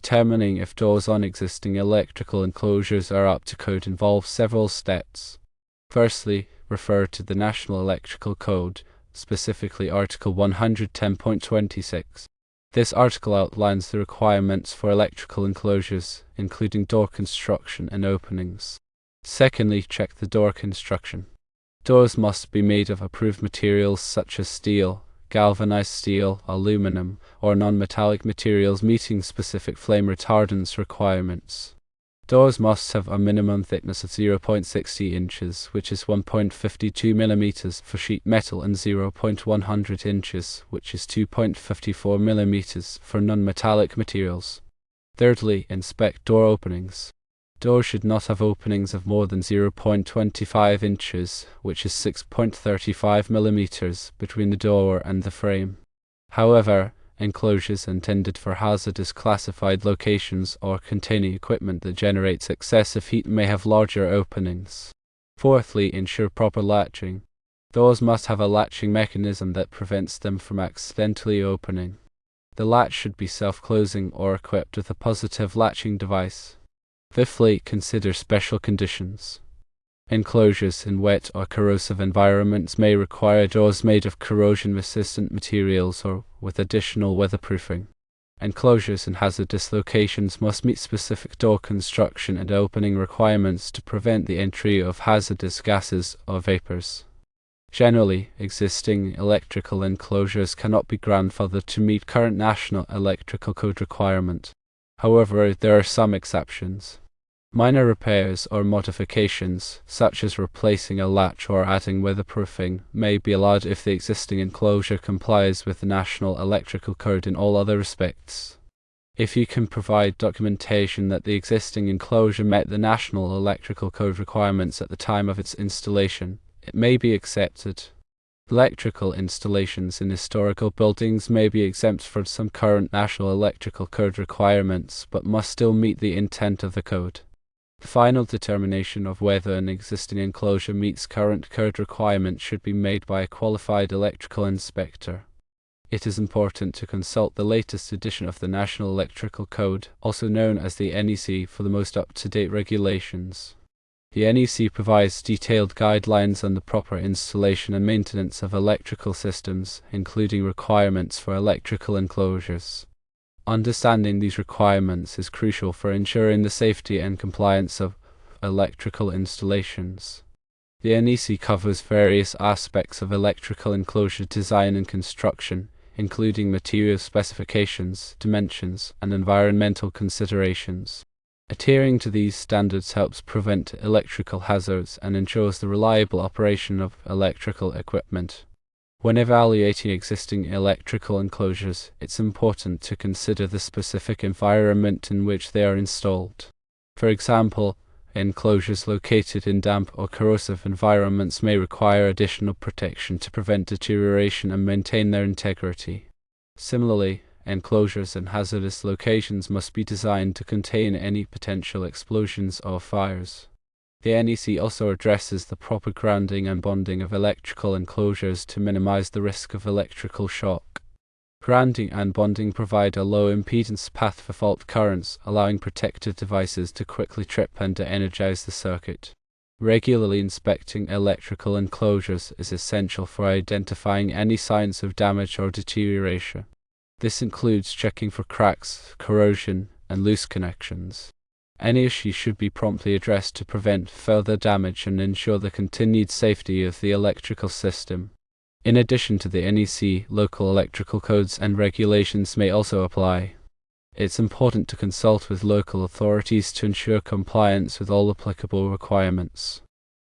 Determining if doors on existing electrical enclosures are up to code involves several steps. Firstly, refer to the National Electrical Code, specifically Article 110.26. This article outlines the requirements for electrical enclosures, including door construction and openings. Secondly, check the door construction. Doors must be made of approved materials such as steel, galvanized steel, aluminum, or non-metallic materials meeting specific flame retardance requirements. Doors must have a minimum thickness of 0.60 inches, which is 1.52 millimeters for sheet metal, and 0.100 inches, which is 2.54 millimeters for non-metallic materials. Thirdly, inspect door openings. Doors should not have openings of more than 0.25 inches, which is 6.35 millimeters, between the door and the frame. However, enclosures intended for hazardous classified locations or containing equipment that generates excessive heat may have larger openings. Fourthly, ensure proper latching. Doors must have a latching mechanism that prevents them from accidentally opening. The latch should be self-closing or equipped with a positive latching device. Fifthly, consider special conditions. Enclosures in wet or corrosive environments may require doors made of corrosion-resistant materials or with additional weatherproofing. Enclosures in hazardous locations must meet specific door construction and opening requirements to prevent the entry of hazardous gases or vapors. Generally, existing electrical enclosures cannot be grandfathered to meet current National Electrical Code requirement. However, there are some exceptions. Minor repairs or modifications, such as replacing a latch or adding weatherproofing, may be allowed if the existing enclosure complies with the National Electrical Code in all other respects. If you can provide documentation that the existing enclosure met the National Electrical Code requirements at the time of its installation, it may be accepted. Electrical installations in historical buildings may be exempt from some current National Electrical Code requirements, but must still meet the intent of the code. The final determination of whether an existing enclosure meets current code requirements should be made by a qualified electrical inspector. It is important to consult the latest edition of the National Electrical Code, also known as the NEC, for the most up-to-date regulations. The NEC provides detailed guidelines on the proper installation and maintenance of electrical systems, including requirements for electrical enclosures. Understanding these requirements is crucial for ensuring the safety and compliance of electrical installations. The NEC covers various aspects of electrical enclosure design and construction, including material specifications, dimensions, and environmental considerations. Adhering to these standards helps prevent electrical hazards and ensures the reliable operation of electrical equipment. When evaluating existing electrical enclosures, it's important to consider the specific environment in which they are installed. For example, enclosures located in damp or corrosive environments may require additional protection to prevent deterioration and maintain their integrity. Similarly, enclosures in hazardous locations must be designed to contain any potential explosions or fires. The NEC also addresses the proper grounding and bonding of electrical enclosures to minimize the risk of electrical shock. Grounding and bonding provide a low impedance path for fault currents, allowing protective devices to quickly trip and de-energize the circuit. Regularly inspecting electrical enclosures is essential for identifying any signs of damage or deterioration. This includes checking for cracks, corrosion, and loose connections. Any issue should be promptly addressed to prevent further damage and ensure the continued safety of the electrical system. In addition to the NEC, local electrical codes and regulations may also apply. It's important to consult with local authorities to ensure compliance with all applicable requirements.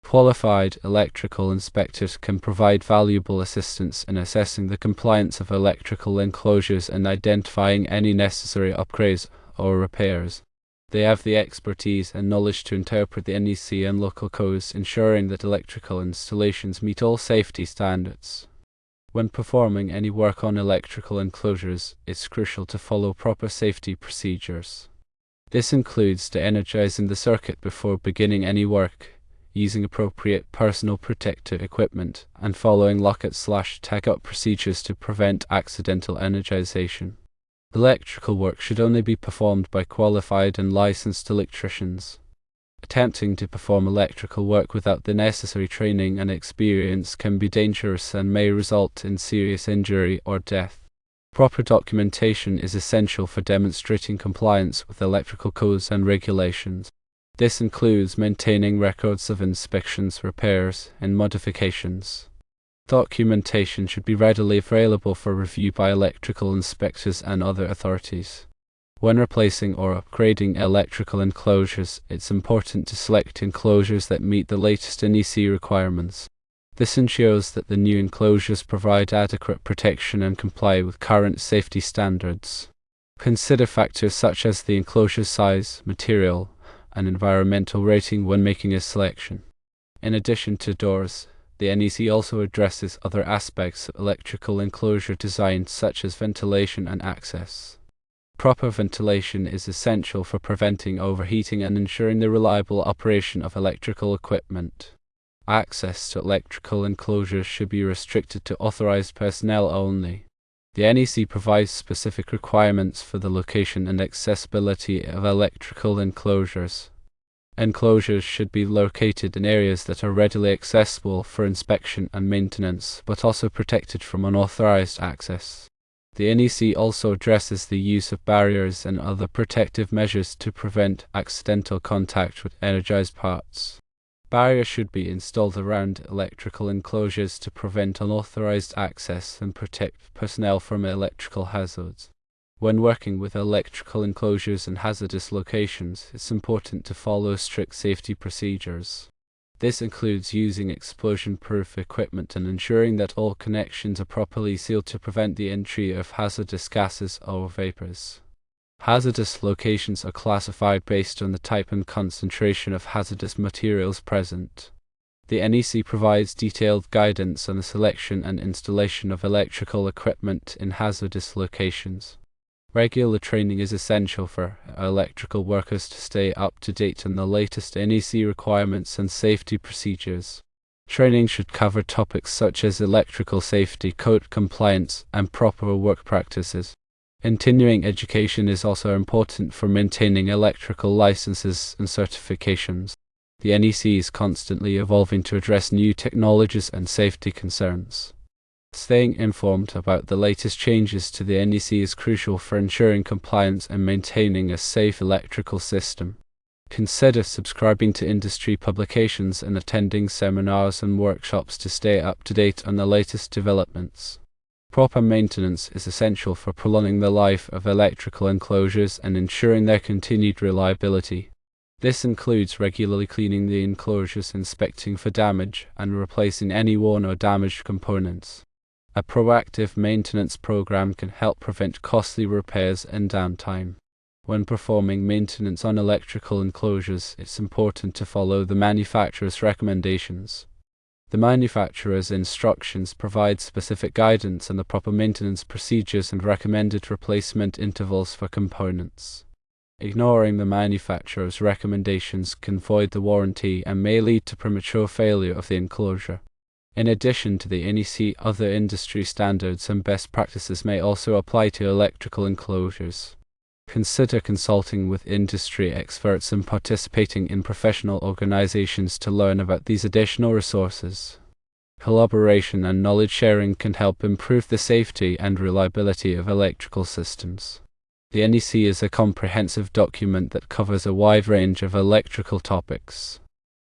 Qualified electrical inspectors can provide valuable assistance in assessing the compliance of electrical enclosures and identifying any necessary upgrades or repairs. They have the expertise and knowledge to interpret the NEC and local codes, ensuring that electrical installations meet all safety standards. When performing any work on electrical enclosures, it's crucial to follow proper safety procedures. This includes de-energizing the circuit before beginning any work, using appropriate personal protective equipment, and following lockout/tagout procedures to prevent accidental energization. Electrical work should only be performed by qualified and licensed electricians. Attempting to perform electrical work without the necessary training and experience can be dangerous and may result in serious injury or death. Proper documentation is essential for demonstrating compliance with electrical codes and regulations. This includes maintaining records of inspections, repairs, and modifications. Documentation should be readily available for review by electrical inspectors and other authorities. When replacing or upgrading electrical enclosures, it's important to select enclosures that meet the latest NEC requirements. This ensures that the new enclosures provide adequate protection and comply with current safety standards. Consider factors such as the enclosure size, material, and environmental rating when making a selection. In addition to doors, the NEC also addresses other aspects of electrical enclosure design such as ventilation and access. Proper ventilation is essential for preventing overheating and ensuring the reliable operation of electrical equipment. Access to electrical enclosures should be restricted to authorized personnel only. The NEC provides specific requirements for the location and accessibility of electrical enclosures. Enclosures should be located in areas that are readily accessible for inspection and maintenance, but also protected from unauthorized access. The NEC also addresses the use of barriers and other protective measures to prevent accidental contact with energized parts. Barriers should be installed around electrical enclosures to prevent unauthorized access and protect personnel from electrical hazards. When working with electrical enclosures in hazardous locations, it's important to follow strict safety procedures. This includes using explosion-proof equipment and ensuring that all connections are properly sealed to prevent the entry of hazardous gases or vapors. Hazardous locations are classified based on the type and concentration of hazardous materials present. The NEC provides detailed guidance on the selection and installation of electrical equipment in hazardous locations. Regular training is essential for electrical workers to stay up to date on the latest NEC requirements and safety procedures. Training should cover topics such as electrical safety, code compliance, and proper work practices. Continuing education is also important for maintaining electrical licenses and certifications. The NEC is constantly evolving to address new technologies and safety concerns. Staying informed about the latest changes to the NEC is crucial for ensuring compliance and maintaining a safe electrical system. Consider subscribing to industry publications and attending seminars and workshops to stay up to date on the latest developments. Proper maintenance is essential for prolonging the life of electrical enclosures and ensuring their continued reliability. This includes regularly cleaning the enclosures, inspecting for damage, and replacing any worn or damaged components. A proactive maintenance program can help prevent costly repairs and downtime. When performing maintenance on electrical enclosures, it's important to follow the manufacturer's recommendations. The manufacturer's instructions provide specific guidance on the proper maintenance procedures and recommended replacement intervals for components. Ignoring the manufacturer's recommendations can void the warranty and may lead to premature failure of the enclosure. In addition to the NEC, other industry standards and best practices may also apply to electrical enclosures. Consider consulting with industry experts and participating in professional organizations to learn about these additional resources. Collaboration and knowledge sharing can help improve the safety and reliability of electrical systems. The NEC is a comprehensive document that covers a wide range of electrical topics.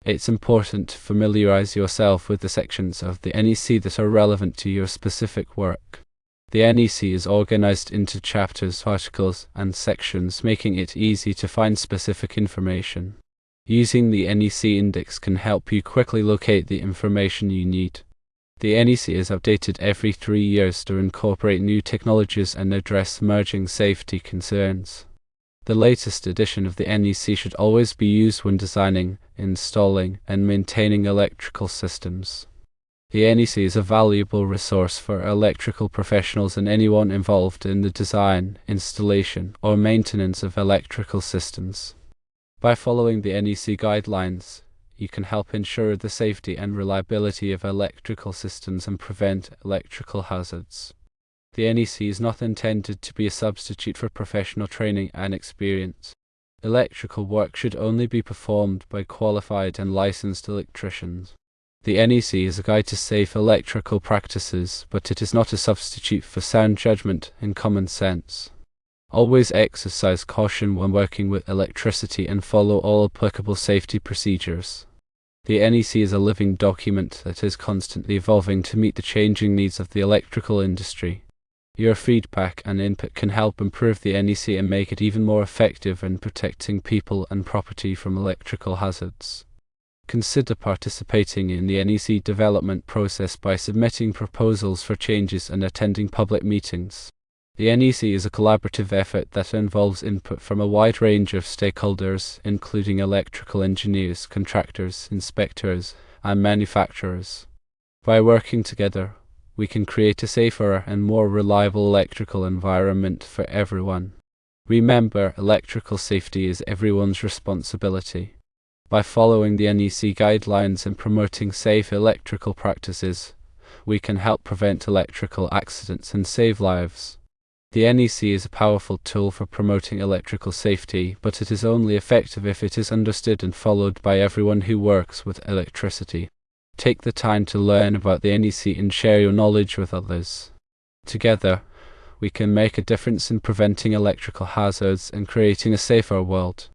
It's important to familiarize yourself with the sections of the NEC that are relevant to your specific work. The NEC is organized into chapters, articles, and sections, making it easy to find specific information. Using the NEC index can help you quickly locate the information you need. The NEC is updated every 3 years to incorporate new technologies and address emerging safety concerns. The latest edition of the NEC should always be used when designing, installing, and maintaining electrical systems. The NEC is a valuable resource for electrical professionals and anyone involved in the design, installation, or maintenance of electrical systems. By following the NEC guidelines, you can help ensure the safety and reliability of electrical systems and prevent electrical hazards. The NEC is not intended to be a substitute for professional training and experience. Electrical work should only be performed by qualified and licensed electricians. The NEC is a guide to safe electrical practices, but it is not a substitute for sound judgment and common sense. Always exercise caution when working with electricity and follow all applicable safety procedures. The NEC is a living document that is constantly evolving to meet the changing needs of the electrical industry. Your feedback and input can help improve the NEC and make it even more effective in protecting people and property from electrical hazards. Consider participating in the NEC development process by submitting proposals for changes and attending public meetings. The NEC is a collaborative effort that involves input from a wide range of stakeholders, including electrical engineers, contractors, inspectors, and manufacturers. By working together, we can create a safer and more reliable electrical environment for everyone. Remember, electrical safety is everyone's responsibility. By following the NEC guidelines and promoting safe electrical practices, we can help prevent electrical accidents and save lives. The NEC is a powerful tool for promoting electrical safety, but it is only effective if it is understood and followed by everyone who works with electricity. Take the time to learn about the NEC and share your knowledge with others. Together, we can make a difference in preventing electrical hazards and creating a safer world.